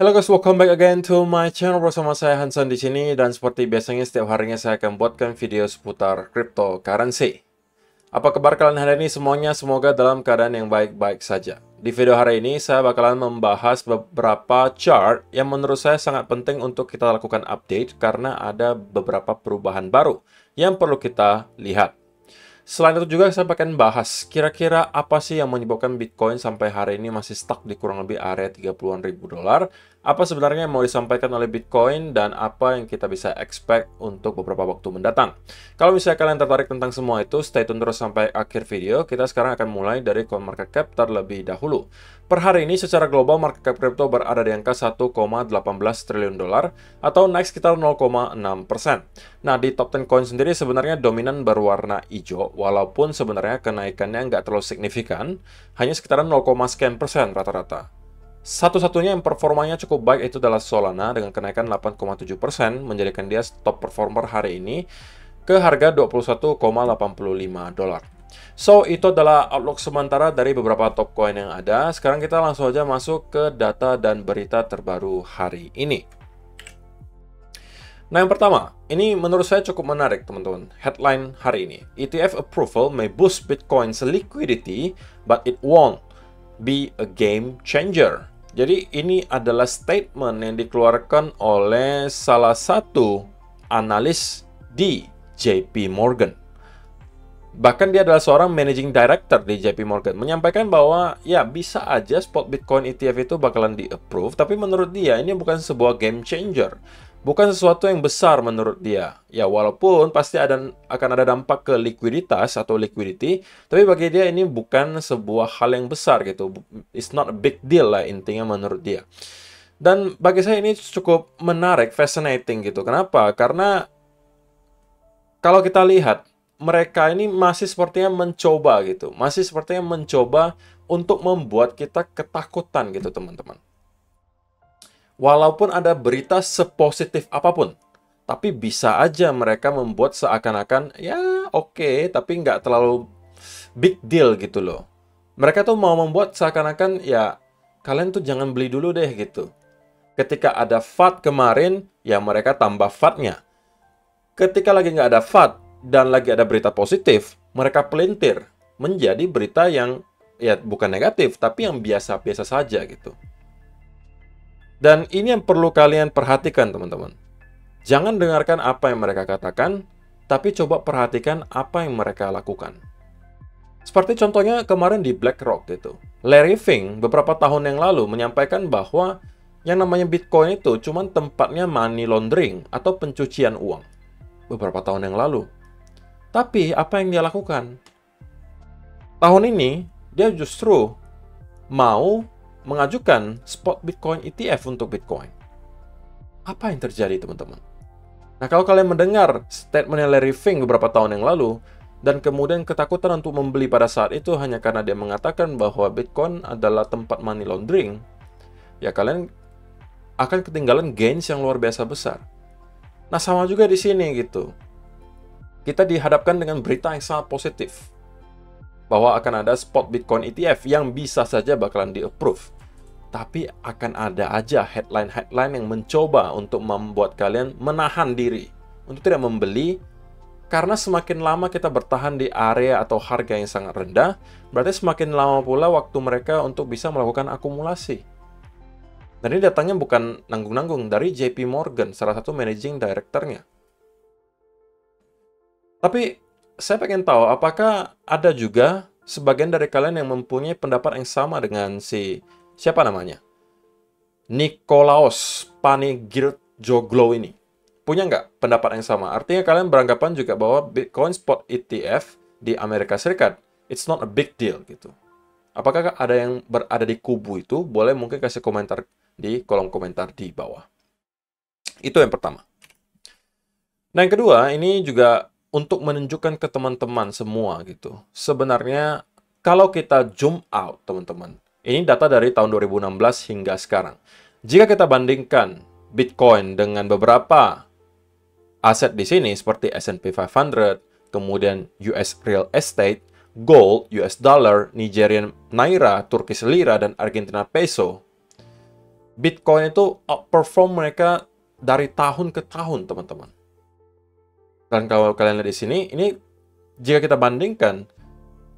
Halo guys, welcome back again to my channel bersama saya Hansan di sini dan seperti biasanya setiap harinya saya akan buatkan video seputar cryptocurrency. Apa kabar kalian hari ini semuanya? Semoga dalam keadaan yang baik-baik saja. Di video hari ini saya bakalan membahas beberapa chart yang menurut saya sangat penting untuk kita lakukan update karena ada beberapa perubahan baru yang perlu kita lihat. Selain itu juga saya akan bahas kira-kira apa sih yang menyebabkan Bitcoin sampai hari ini masih stuck di kurang lebih area 30-an ribu dolar. Apa sebenarnya yang mau disampaikan oleh Bitcoin dan apa yang kita bisa expect untuk beberapa waktu mendatang. Kalau misalnya kalian tertarik tentang semua itu, stay tune terus sampai akhir video. Kita sekarang akan mulai dari CoinMarketCap terlebih dahulu. Per hari ini secara global market cap crypto berada di angka 1,18 triliun dolar atau naik sekitar 0,6%. Nah, di top 10 coin sendiri sebenarnya dominan berwarna hijau, walaupun sebenarnya kenaikannya nggak terlalu signifikan, hanya sekitaran 0,sekian% rata-rata. Satu-satunya yang performanya cukup baik itu adalah Solana dengan kenaikan 8,7%, menjadikan dia top performer hari ini ke harga 21,85 dolar. So, itu adalah outlook sementara dari beberapa top coin yang ada. Sekarang kita langsung aja masuk ke data dan berita terbaru hari ini. Nah, yang pertama, ini menurut saya cukup menarik, teman-teman. Headline hari ini, ETF approval may boost Bitcoin's liquidity, but it won't be a game changer. Jadi, ini adalah statement yang dikeluarkan oleh salah satu analis di JP Morgan. Bahkan dia adalah seorang managing director di JP Morgan, menyampaikan bahwa ya bisa aja spot Bitcoin ETF itu bakalan di-approve, tapi menurut dia ini bukan sebuah game changer. Bukan sesuatu yang besar menurut dia. Ya, walaupun pasti akan ada dampak ke likuiditas atau liquidity, tapi bagi dia ini bukan sebuah hal yang besar gitu. It's not a big deal lah intinya menurut dia. Dan bagi saya ini cukup menarik, fascinating gitu. Kenapa? Karena kalau kita lihat, mereka ini masih sepertinya mencoba gitu. Masih sepertinya mencoba untuk membuat kita ketakutan gitu, teman-teman. Walaupun ada berita sepositif apapun, tapi bisa aja mereka membuat seakan-akan, ya oke, tapi nggak terlalu big deal gitu loh. Mereka tuh mau membuat seakan-akan, ya kalian tuh jangan beli dulu deh gitu. Ketika ada FUD kemarin, ya mereka tambah FUD-nya. Ketika lagi nggak ada FUD dan lagi ada berita positif, mereka pelintir menjadi berita yang ya bukan negatif, tapi yang biasa-biasa saja gitu. Dan ini yang perlu kalian perhatikan, teman-teman. Jangan dengarkan apa yang mereka katakan, tapi coba perhatikan apa yang mereka lakukan. Seperti contohnya kemarin di BlackRock gitu. Larry Fink beberapa tahun yang lalu menyampaikan bahwa yang namanya Bitcoin itu cuma tempatnya money laundering atau pencucian uang. Beberapa tahun yang lalu. Tapi apa yang dia lakukan? Tahun ini, dia justru mau mengajukan spot Bitcoin ETF untuk Bitcoin. Apa yang terjadi, teman-teman? Nah, kalau kalian mendengar statementnya Larry Fink beberapa tahun yang lalu, dan kemudian ketakutan untuk membeli pada saat itu hanya karena dia mengatakan bahwa Bitcoin adalah tempat money laundering, ya kalian akan ketinggalan gains yang luar biasa besar. Nah, sama juga di sini gitu. Kita dihadapkan dengan berita yang sangat positif, bahwa akan ada spot Bitcoin ETF yang bisa saja bakalan di-approve. Tapi akan ada aja headline-headline yang mencoba untuk membuat kalian menahan diri untuk tidak membeli, karena semakin lama kita bertahan di area atau harga yang sangat rendah, berarti semakin lama pula waktu mereka untuk bisa melakukan akumulasi. Dan ini datangnya bukan nanggung-nanggung, dari JP Morgan, salah satu managing director-nya. Tapi saya pengen tahu, apakah ada juga sebagian dari kalian yang mempunyai pendapat yang sama dengan siapa namanya? Nikolaos Panigirtjoglou ini. Punya nggak pendapat yang sama? Artinya kalian beranggapan juga bahwa Bitcoin Spot ETF di Amerika Serikat, it's not a big deal gitu. Apakah ada yang berada di kubu itu? Boleh mungkin kasih komentar di kolom komentar di bawah. Itu yang pertama. Nah, yang kedua, ini juga untuk menunjukkan ke teman-teman semua gitu. Sebenarnya kalau kita zoom out, teman-teman, ini data dari tahun 2016 hingga sekarang. Jika kita bandingkan Bitcoin dengan beberapa aset di sini seperti S&P 500, kemudian US Real Estate, Gold, US Dollar, Nigerian Naira, Turkish Lira, dan Argentina Peso, Bitcoin itu outperform mereka dari tahun ke tahun, teman-teman. Dan kalau kalian lihat di sini, ini jika kita bandingkan,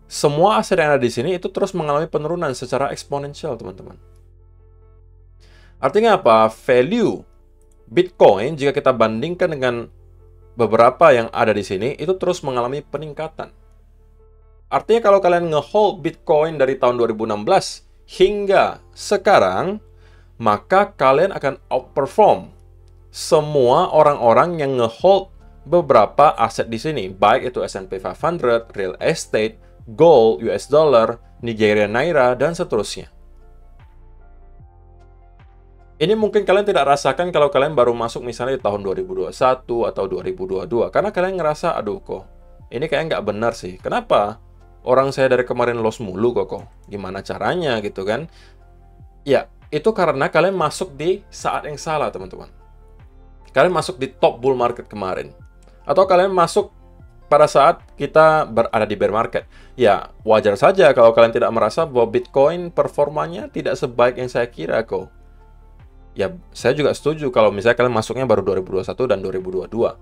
semua aset yang ada di sini itu terus mengalami penurunan secara eksponensial, teman-teman. Artinya apa? Value Bitcoin jika kita bandingkan dengan beberapa yang ada di sini itu terus mengalami peningkatan. Artinya kalau kalian nge-hold Bitcoin dari tahun 2016 hingga sekarang, maka kalian akan outperform semua orang-orang yang nge-hold beberapa aset di sini, baik itu S&P 500, real estate, gold, US dollar, Nigerian naira, dan seterusnya. Ini mungkin kalian tidak rasakan kalau kalian baru masuk misalnya di tahun 2021 atau 2022, karena kalian ngerasa, aduh kok, ini kayak nggak benar sih. Kenapa? Orang saya dari kemarin loss mulu kok. Gimana caranya gitu kan? Ya, itu karena kalian masuk di saat yang salah, teman-teman. Kalian masuk di top bull market kemarin. Atau kalian masuk pada saat kita berada di bear market. Ya, wajar saja kalau kalian tidak merasa bahwa Bitcoin performanya tidak sebaik yang saya kira kok. Ya, saya juga setuju kalau misalnya kalian masuknya baru 2021 dan 2022.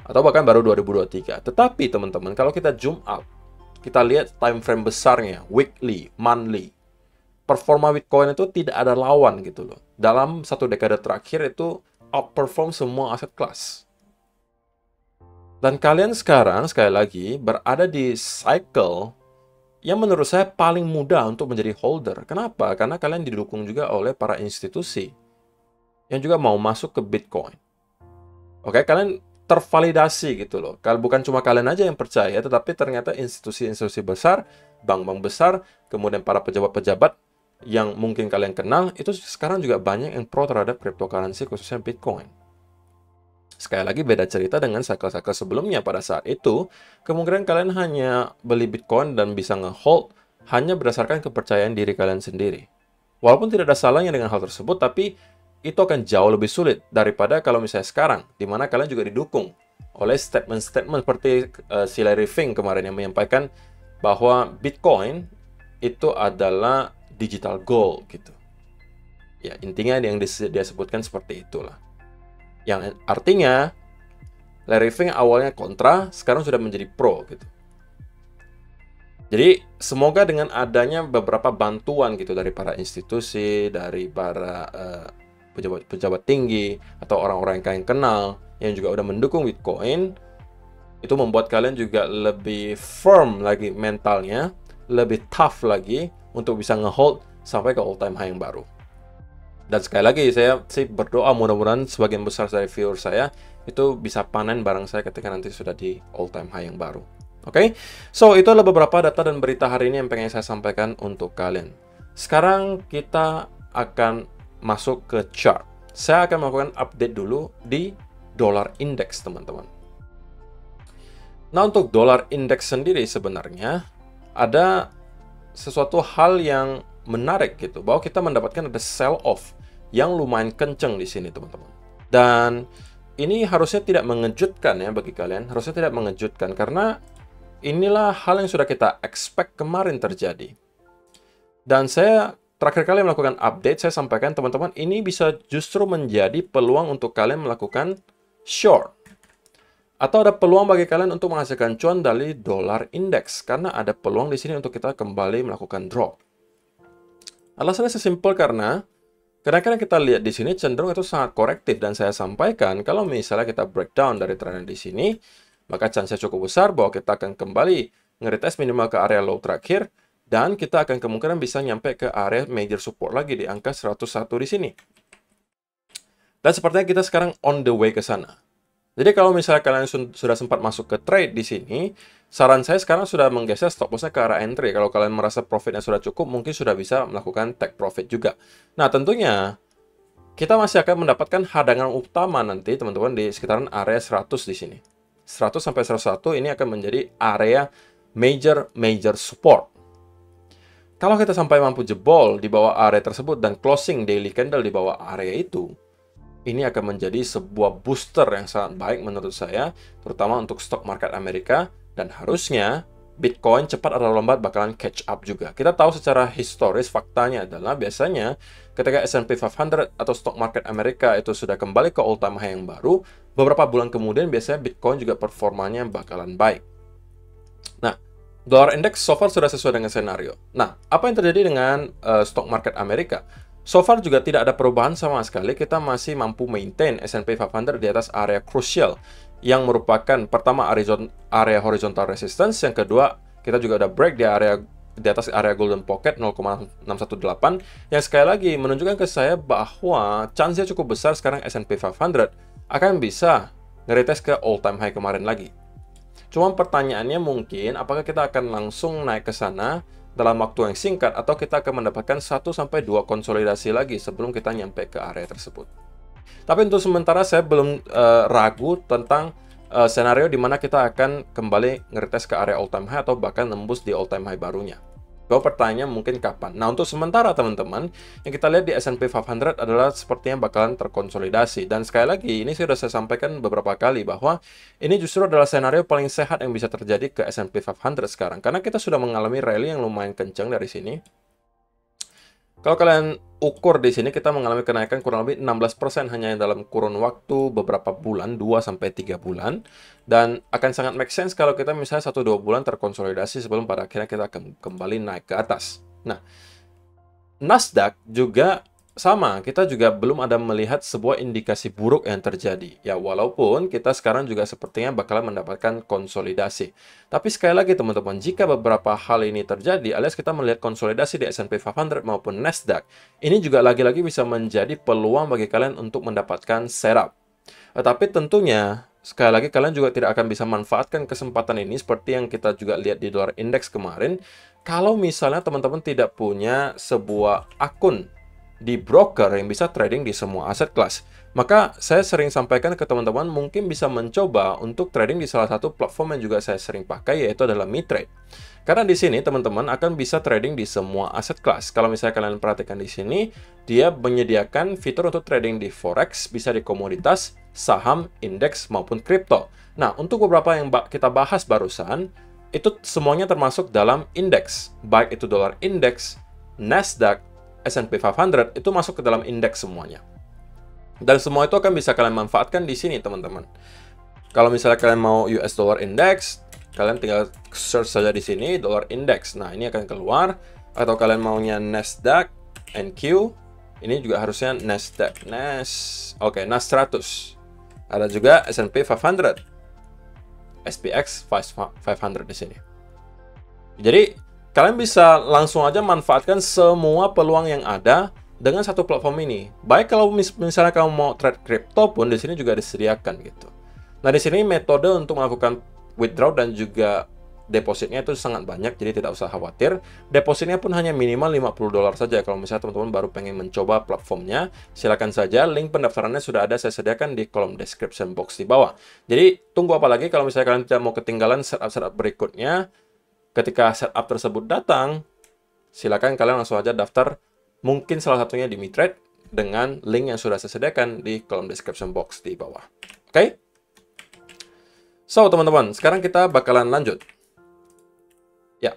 Atau bahkan baru 2023. Tetapi teman-teman, kalau kita zoom out, kita lihat time frame besarnya, weekly, monthly. Performa Bitcoin itu tidak ada lawan gitu loh. Dalam satu dekade terakhir itu outperform semua aset kelas. Dan kalian sekarang, sekali lagi, berada di cycle yang menurut saya paling mudah untuk menjadi holder. Kenapa? Karena kalian didukung juga oleh para institusi yang juga mau masuk ke Bitcoin. Oke, kalian tervalidasi gitu loh. Bukan cuma kalian aja yang percaya, tetapi ternyata institusi-institusi besar, bank-bank besar, kemudian para pejabat-pejabat yang mungkin kalian kenal, itu sekarang juga banyak yang pro terhadap cryptocurrency, khususnya Bitcoin. Sekali lagi beda cerita dengan cycle-cycle sebelumnya. Pada saat itu, kemungkinan kalian hanya beli Bitcoin dan bisa nge-hold hanya berdasarkan kepercayaan diri kalian sendiri. Walaupun tidak ada salahnya dengan hal tersebut, tapi itu akan jauh lebih sulit daripada kalau misalnya sekarang, di mana kalian juga didukung oleh statement-statement seperti si Larry Fink kemarin yang menyampaikan bahwa Bitcoin itu adalah digital gold gitu. Ya, intinya yang dia sebutkan seperti itulah. Yang artinya Larry Fink awalnya kontra, sekarang sudah menjadi pro gitu. Jadi semoga dengan adanya beberapa bantuan gitu dari para institusi, dari para pejabat tinggi atau orang-orang yang kalian kenal yang juga udah mendukung Bitcoin, itu membuat kalian juga lebih firm lagi mentalnya, lebih tough lagi untuk bisa ngehold sampai ke all time high yang baru. Dan sekali lagi saya sih berdoa mudah-mudahan sebagian besar dari viewer saya itu bisa panen barang saya ketika nanti sudah di all time high yang baru. Oke, so itu adalah beberapa data dan berita hari ini yang pengen saya sampaikan untuk kalian. Sekarang kita akan masuk ke chart. Saya akan melakukan update dulu di dollar index, teman-teman. Nah, untuk dollar index sendiri sebenarnya ada sesuatu hal yang menarik gitu, bahwa kita mendapatkan ada sell off yang lumayan kenceng di sini, teman-teman. Dan ini harusnya tidak mengejutkan ya bagi kalian, harusnya tidak mengejutkan karena inilah hal yang sudah kita expect kemarin terjadi. Dan saya terakhir kali melakukan update, saya sampaikan teman-teman, ini bisa justru menjadi peluang untuk kalian melakukan short. Atau ada peluang bagi kalian untuk menghasilkan cuan dari dollar index. Karena ada peluang di sini untuk kita kembali melakukan drop. Alasannya sesimpel karena kenaikan yang kita lihat di sini cenderung itu sangat korektif. Dan saya sampaikan kalau misalnya kita breakdown dari trend di sini, maka chance cukup besar bahwa kita akan kembali nge-retest minimal ke area low terakhir. Dan kita akan kemungkinan bisa nyampe ke area major support lagi di angka 101 di sini. Dan sepertinya kita sekarang on the way ke sana. Jadi kalau misalnya kalian sudah sempat masuk ke trade di sini, saran saya sekarang sudah menggeser stop loss-nya ke arah entry. Kalau kalian merasa profitnya sudah cukup, mungkin sudah bisa melakukan take profit juga. Nah, tentunya kita masih akan mendapatkan hadangan utama nanti, teman-teman, di sekitaran area 100 di sini. 100 sampai 101 ini akan menjadi area major support. Kalau kita sampai mampu jebol di bawah area tersebut dan closing daily candle di bawah area itu, ini akan menjadi sebuah booster yang sangat baik menurut saya, terutama untuk stock market Amerika, dan harusnya Bitcoin cepat atau lambat bakalan catch up juga. Kita tahu secara historis faktanya adalah biasanya ketika S&P 500 atau stock market Amerika itu sudah kembali ke all time high yang baru, beberapa bulan kemudian biasanya Bitcoin juga performanya bakalan baik. Nah, dollar index so far sudah sesuai dengan senario. Nah, apa yang terjadi dengan stock market Amerika? So far juga tidak ada perubahan sama sekali. Kita masih mampu maintain S&P 500 di atas area krusial yang merupakan pertama area horizontal resistance, yang kedua kita juga ada break di atas area golden pocket 0,618 yang sekali lagi menunjukkan ke saya bahwa chance-nya cukup besar sekarang S&P 500 akan bisa nge-retest ke all time high kemarin lagi. Cuma pertanyaannya mungkin apakah kita akan langsung naik ke sana dalam waktu yang singkat atau kita akan mendapatkan 1-2 konsolidasi lagi sebelum kita nyampe ke area tersebut. Tapi untuk sementara saya belum ragu tentang senario di mana kita akan kembali ngeretest ke area all time high atau bahkan nembus di all time high barunya. Bahwa pertanyaannya mungkin kapan. Nah, untuk sementara teman-teman, yang kita lihat di S&P 500 adalah sepertinya bakalan terkonsolidasi. Dan sekali lagi, ini sudah saya sampaikan beberapa kali bahwa ini justru adalah senario paling sehat yang bisa terjadi ke S&P 500 sekarang. Karena kita sudah mengalami rally yang lumayan kencang dari sini. Kalau kalian ukur di sini, kita mengalami kenaikan kurang lebih 16% hanya dalam kurun waktu beberapa bulan, 2-3 bulan. Dan akan sangat make sense kalau kita misalnya 1-2 bulan terkonsolidasi sebelum pada akhirnya kita akan kembali naik ke atas. Nah, Nasdaq juga sama, kita juga belum ada melihat sebuah indikasi buruk yang terjadi. Ya, walaupun kita sekarang juga sepertinya bakalan mendapatkan konsolidasi. Tapi sekali lagi teman-teman, jika beberapa hal ini terjadi, alias kita melihat konsolidasi di S&P 500 maupun Nasdaq, ini juga lagi-lagi bisa menjadi peluang bagi kalian untuk mendapatkan setup. Tetapi tentunya, sekali lagi kalian juga tidak akan bisa manfaatkan kesempatan ini seperti yang kita juga lihat di dollar index kemarin, kalau misalnya teman-teman tidak punya sebuah akun di broker yang bisa trading di semua aset kelas. Maka saya sering sampaikan ke teman-teman mungkin bisa mencoba untuk trading di salah satu platform yang juga saya sering pakai, yaitu adalah MiTrade. Karena di sini teman-teman akan bisa trading di semua aset kelas. Kalau misalnya kalian perhatikan di sini, dia menyediakan fitur untuk trading di forex, bisa di komoditas, saham, indeks maupun kripto. Nah, untuk beberapa yang kita bahas barusan, itu semuanya termasuk dalam indeks, baik itu dollar index, Nasdaq, S&P 500 itu masuk ke dalam indeks semuanya. Dan semua itu akan bisa kalian manfaatkan di sini, teman-teman. Kalau misalnya kalian mau US dollar index, kalian tinggal search saja di sini dollar index. Nah, ini akan keluar. Atau kalian maunya Nasdaq, NQ, ini juga harusnya Nasdaq, Oke, Nas 100. Ada juga S&P 500, SPX 500 di sini. Jadi kalian bisa langsung aja manfaatkan semua peluang yang ada dengan satu platform ini. Baik kalau misalnya kamu mau trade crypto pun di sini juga disediakan gitu. Nah, di sini metode untuk melakukan withdraw dan juga depositnya itu sangat banyak, jadi tidak usah khawatir. Depositnya pun hanya minimal $50 saja. Kalau misalnya teman-teman baru pengen mencoba platformnya, silakan saja. Link pendaftarannya sudah ada saya sediakan di kolom description box di bawah. Jadi tunggu apa lagi kalau misalnya kalian tidak mau ketinggalan setup-setup berikutnya. Ketika setup tersebut datang, silakan kalian langsung aja daftar, mungkin salah satunya di MiTrade dengan link yang sudah saya sediakan di kolom description box di bawah. Oke? So, teman-teman, sekarang kita bakalan lanjut. Ya.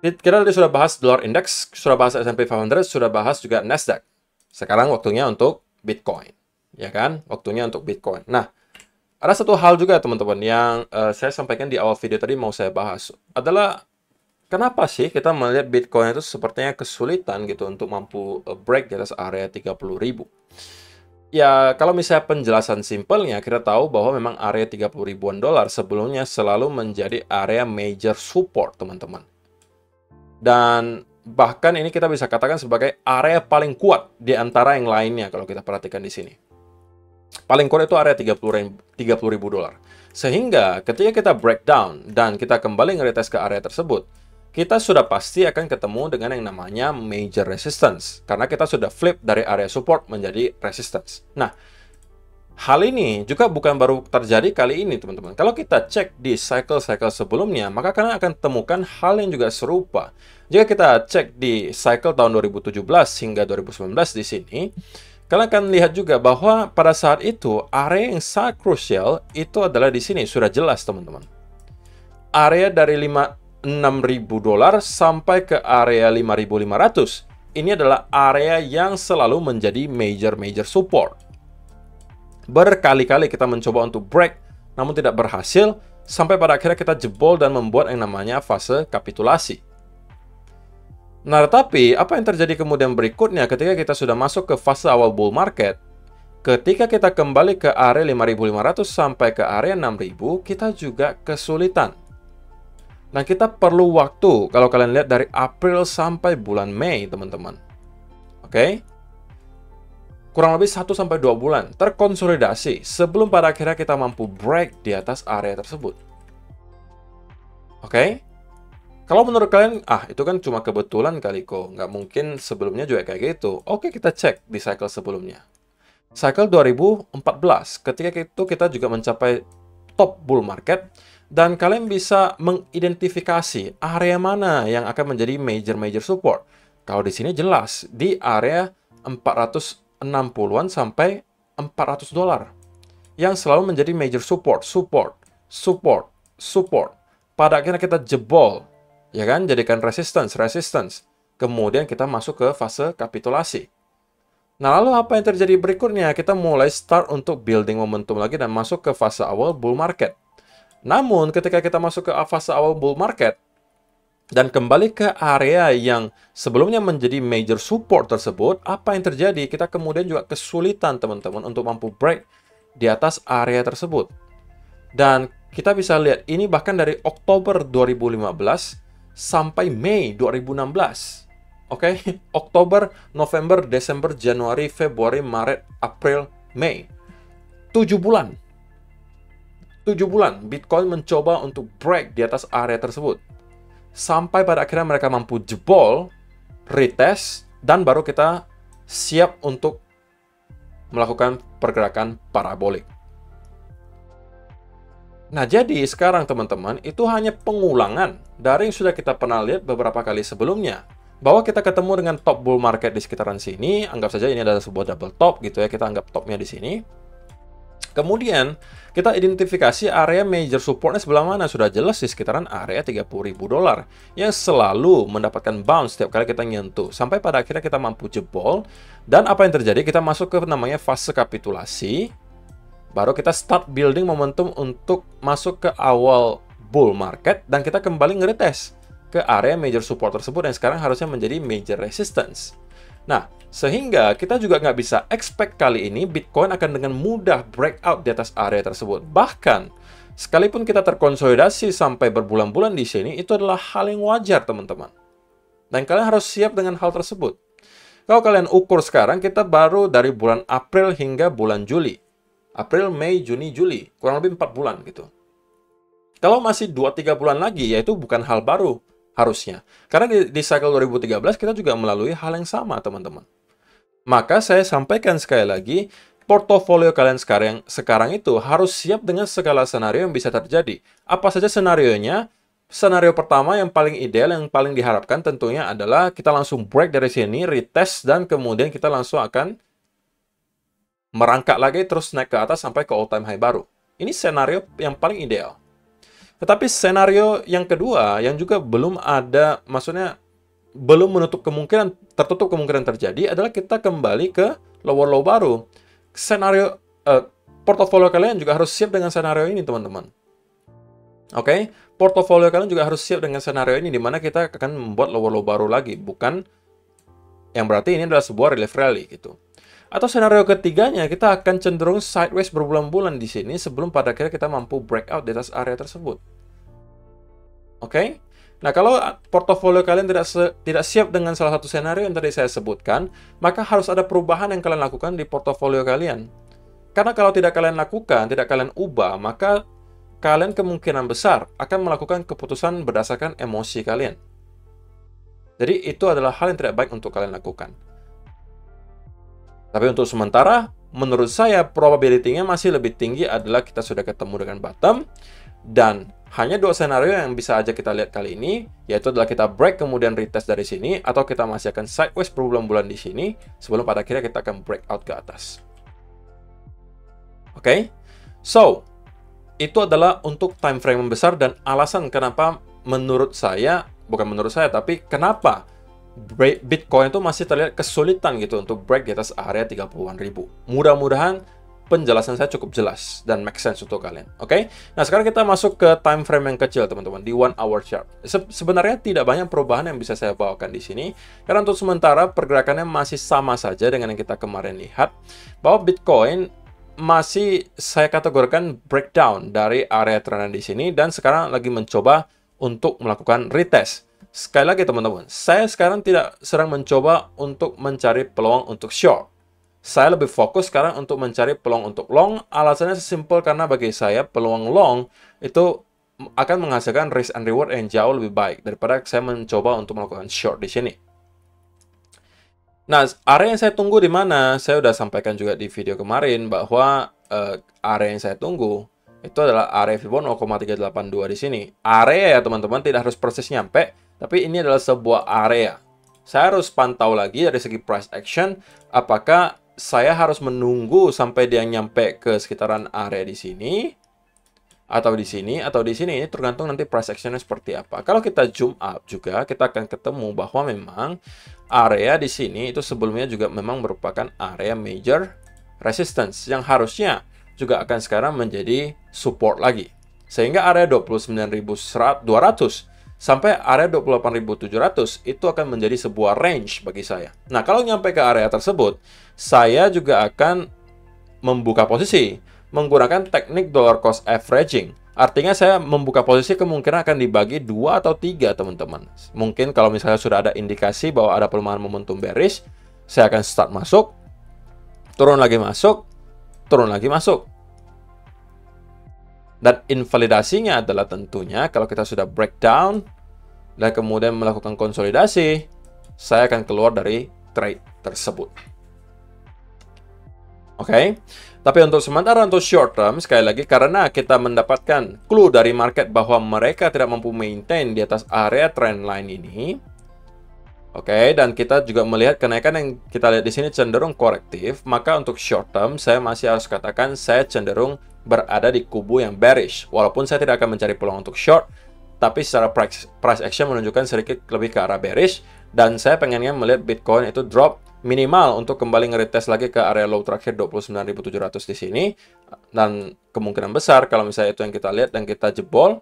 Kita tadi sudah bahas dollar index, sudah bahas S&P 500, sudah bahas juga Nasdaq. Sekarang waktunya untuk Bitcoin. Ya kan? Waktunya untuk Bitcoin. Nah, ada satu hal juga teman-teman yang saya sampaikan di awal video tadi mau saya bahas adalah kenapa sih kita melihat Bitcoin itu sepertinya kesulitan gitu untuk mampu break di atas area 30.000. Ya, kalau misalnya penjelasan simpelnya, kita tahu bahwa memang area 30 ribuan dolar sebelumnya selalu menjadi area major support teman-teman. Dan bahkan ini kita bisa katakan sebagai area paling kuat di antara yang lainnya kalau kita perhatikan di sini. Paling kuat itu area 30.000 dolar. Sehingga ketika kita breakdown dan kita kembali nge-retest ke area tersebut, kita sudah pasti akan ketemu dengan yang namanya major resistance. Karena kita sudah flip dari area support menjadi resistance. Nah, hal ini juga bukan baru terjadi kali ini, teman-teman. Kalau kita cek di cycle-cycle sebelumnya, maka kalian akan temukan hal yang juga serupa. Jika kita cek di cycle tahun 2017 hingga 2019 di sini, kalian akan lihat juga bahwa pada saat itu area yang sangat krusial itu adalah di sini, sudah jelas teman-teman. area dari 6.000 dolar sampai ke area 5.500. Ini adalah area yang selalu menjadi major support. Berkali-kali kita mencoba untuk break, namun tidak berhasil, sampai pada akhirnya kita jebol dan membuat yang namanya fase kapitulasi. Nah, tetapi apa yang terjadi kemudian berikutnya ketika kita sudah masuk ke fase awal bull market? Ketika kita kembali ke area 5.500 sampai ke area 6.000, kita juga kesulitan. Nah, kita perlu waktu, kalau kalian lihat dari April sampai bulan Mei, teman-teman. Oke? Kurang lebih 1-2 bulan terkonsolidasi sebelum pada akhirnya kita mampu break di atas area tersebut. Oke? Kalau menurut kalian, itu kan cuma kebetulan kali kok, nggak mungkin sebelumnya juga kayak gitu. Oke, kita cek di cycle sebelumnya. Cycle 2014, ketika itu kita juga mencapai top bull market, dan kalian bisa mengidentifikasi area mana yang akan menjadi major support. Kalau di sini jelas, di area 460-an sampai 400 dolar. Yang selalu menjadi major support. Pada akhirnya kita jebol. Ya kan, jadikan resistance. Kemudian kita masuk ke fase kapitulasi. Nah, lalu apa yang terjadi berikutnya? Kita mulai start untuk building momentum lagi dan masuk ke fase awal bull market. Namun, ketika kita masuk ke fase awal bull market dan kembali ke area yang sebelumnya menjadi major support tersebut, apa yang terjadi? Kita kemudian juga kesulitan, teman-teman, untuk mampu break di atas area tersebut. Dan kita bisa lihat, ini bahkan dari Oktober 2015 sampai Mei 2016. Oke? Oktober, November, Desember, Januari, Februari, Maret, April, Mei. 7 bulan. 7 bulan Bitcoin mencoba untuk break di atas area tersebut. Sampai pada akhirnya mereka mampu jebol, retest, dan baru kita siap untuk melakukan pergerakan parabolik. Nah, jadi sekarang teman-teman, itu hanya pengulangan dari yang sudah kita pernah lihat beberapa kali sebelumnya. Bahwa kita ketemu dengan top bull market di sekitaran sini, anggap saja ini adalah sebuah double top gitu ya, kita anggap topnya di sini. Kemudian, kita identifikasi area major supportnya sebelah mana, sudah jelas di sekitaran area 30.000 dolar. Yang selalu mendapatkan bounce setiap kali kita nyentuh. Sampai pada akhirnya kita mampu jebol, dan apa yang terjadi, kita masuk ke namanya fase kapitulasi. Baru kita start building momentum untuk masuk ke awal bull market, dan kita kembali ngeretest ke area major support tersebut yang sekarang harusnya menjadi major resistance. Nah, sehingga kita juga nggak bisa expect kali ini Bitcoin akan dengan mudah breakout di atas area tersebut. Bahkan, sekalipun kita terkonsolidasi sampai berbulan-bulan di sini, itu adalah hal yang wajar, teman-teman. Dan kalian harus siap dengan hal tersebut. Kalau kalian ukur sekarang, kita baru dari bulan April hingga bulan Juli. April, Mei, Juni, Juli. Kurang lebih 4 bulan gitu. Kalau masih 2-3 bulan lagi, yaitu bukan hal baru harusnya. Karena di cycle 2013 kita juga melalui hal yang sama, teman-teman. Maka saya sampaikan sekali lagi, portofolio kalian sekarang itu harus siap dengan segala senario yang bisa terjadi. Apa saja senarionya? Senario pertama yang paling ideal, yang paling diharapkan tentunya adalah kita langsung break dari sini, retest, dan kemudian kita langsung akan merangkak lagi terus naik ke atas sampai ke all time high baru. Ini senario yang paling ideal. Tetapi senario yang kedua yang juga belum ada, maksudnya belum tertutup kemungkinan terjadi adalah kita kembali ke lower low baru. Senario portofolio kalian juga harus siap dengan senario ini, teman-teman. Oke, portofolio kalian juga harus siap dengan senario ini di mana kita akan membuat lower low baru lagi, bukan yang berarti ini adalah sebuah relief rally gitu. Atau senario ketiganya, kita akan cenderung sideways berbulan-bulan di sini sebelum pada akhirnya kita mampu breakout di atas area tersebut. Oke? Nah, kalau portofolio kalian tidak siap dengan salah satu senario yang tadi saya sebutkan, maka harus ada perubahan yang kalian lakukan di portofolio kalian. Karena kalau tidak kalian lakukan, tidak kalian ubah, maka kalian kemungkinan besar akan melakukan keputusan berdasarkan emosi kalian. Jadi, itu adalah hal yang tidak baik untuk kalian lakukan. Tapi untuk sementara, menurut saya probability-nya masih lebih tinggi adalah kita sudah ketemu dengan bottom, dan hanya 2 senario yang bisa aja kita lihat kali ini, yaitu adalah kita break kemudian retest dari sini, atau kita masih akan sideways berbulan-bulan di sini, sebelum pada akhirnya kita akan breakout ke atas. Oke? So, itu adalah untuk time frame yang besar dan alasan kenapa menurut saya, bukan menurut saya, tapi kenapa Bitcoin itu masih terlihat kesulitan gitu untuk break di atas area 30-an ribu. Mudah-mudahan penjelasan saya cukup jelas dan make sense untuk kalian. Oke? Nah, sekarang kita masuk ke time frame yang kecil, teman-teman, di 1 hour chart. Sebenarnya tidak banyak perubahan yang bisa saya bawakan di sini, karena untuk sementara pergerakannya masih sama saja dengan yang kita kemarin lihat, bahwa Bitcoin masih saya kategorikan breakdown dari area trennya di sini, dan sekarang lagi mencoba untuk melakukan retest. Sekali lagi teman-teman, saya sekarang tidak sedang mencoba untuk mencari peluang untuk short. Saya lebih fokus sekarang untuk mencari peluang untuk long. Alasannya sesimpel karena bagi saya peluang long itu akan menghasilkan risk and reward yang jauh lebih baik daripada saya mencoba untuk melakukan short di sini. Nah, area yang saya tunggu di mana? Saya sudah sampaikan juga di video kemarin bahwa area yang saya tunggu itu adalah area Fibonacci 0,382 di sini. Area ya teman-teman, tidak harus persis nyampe, tapi ini adalah sebuah area. Saya harus pantau lagi dari segi price action, apakah saya harus menunggu sampai dia nyampe ke sekitaran area di sini, atau di sini, atau di sini. Ini tergantung nanti price action-nya seperti apa. Kalau kita zoom up juga, kita akan ketemu bahwa memang area di sini itu sebelumnya juga memang merupakan area major resistance yang harusnya juga akan sekarang menjadi support lagi. Sehingga area 29.200 sampai area 28.700 itu akan menjadi sebuah range bagi saya. Nah, kalau nyampe ke area tersebut, saya juga akan membuka posisi menggunakan teknik dollar cost averaging. Artinya saya membuka posisi kemungkinan akan dibagi 2 atau 3, teman-teman. Mungkin kalau misalnya sudah ada indikasi bahwa ada pelemahan momentum bearish, saya akan start masuk, turun lagi masuk, turun lagi masuk. Dan invalidasinya adalah tentunya kalau kita sudah breakdown dan kemudian melakukan konsolidasi, saya akan keluar dari trade tersebut. Oke, tapi untuk sementara untuk short term, sekali lagi karena kita mendapatkan clue dari market bahwa mereka tidak mampu maintain di atas area trendline ini. Oke, dan kita juga melihat kenaikan yang kita lihat di sini cenderung korektif, maka untuk short term saya masih harus katakan saya cenderung berada di kubu yang bearish. Walaupun saya tidak akan mencari peluang untuk short, tapi secara price action menunjukkan sedikit lebih ke arah bearish, dan saya pengennya melihat Bitcoin itu drop minimal untuk kembali nge-retest lagi ke area low terakhir 29.700 di sini, dan kemungkinan besar kalau misalnya itu yang kita lihat dan kita jebol,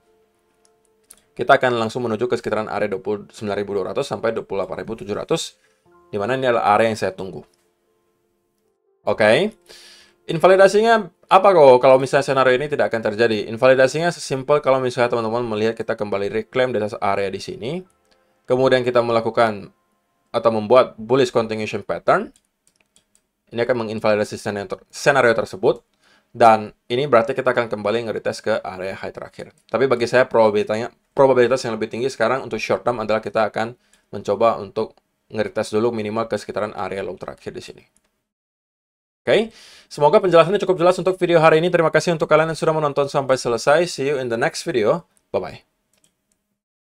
kita akan langsung menuju ke sekitaran area 29.200 sampai 28.700, di mana ini adalah area yang saya tunggu. Oke. Invalidasinya apa kok kalau misalnya scenario ini tidak akan terjadi? Invalidasinya sesimpel kalau misalnya teman-teman melihat kita kembali reclaim di atas area di sini, kemudian kita melakukan atau membuat bullish continuation pattern, ini akan menginvalidasi scenario tersebut, dan ini berarti kita akan kembali nge-retest ke area high terakhir. Tapi bagi saya probabilitas yang lebih tinggi sekarang untuk short term adalah kita akan mencoba untuk nge-retest dulu minimal ke sekitaran area low terakhir di sini. Oke, semoga penjelasannya cukup jelas untuk video hari ini. Terima kasih untuk kalian yang sudah menonton sampai selesai. See you in the next video. Bye-bye.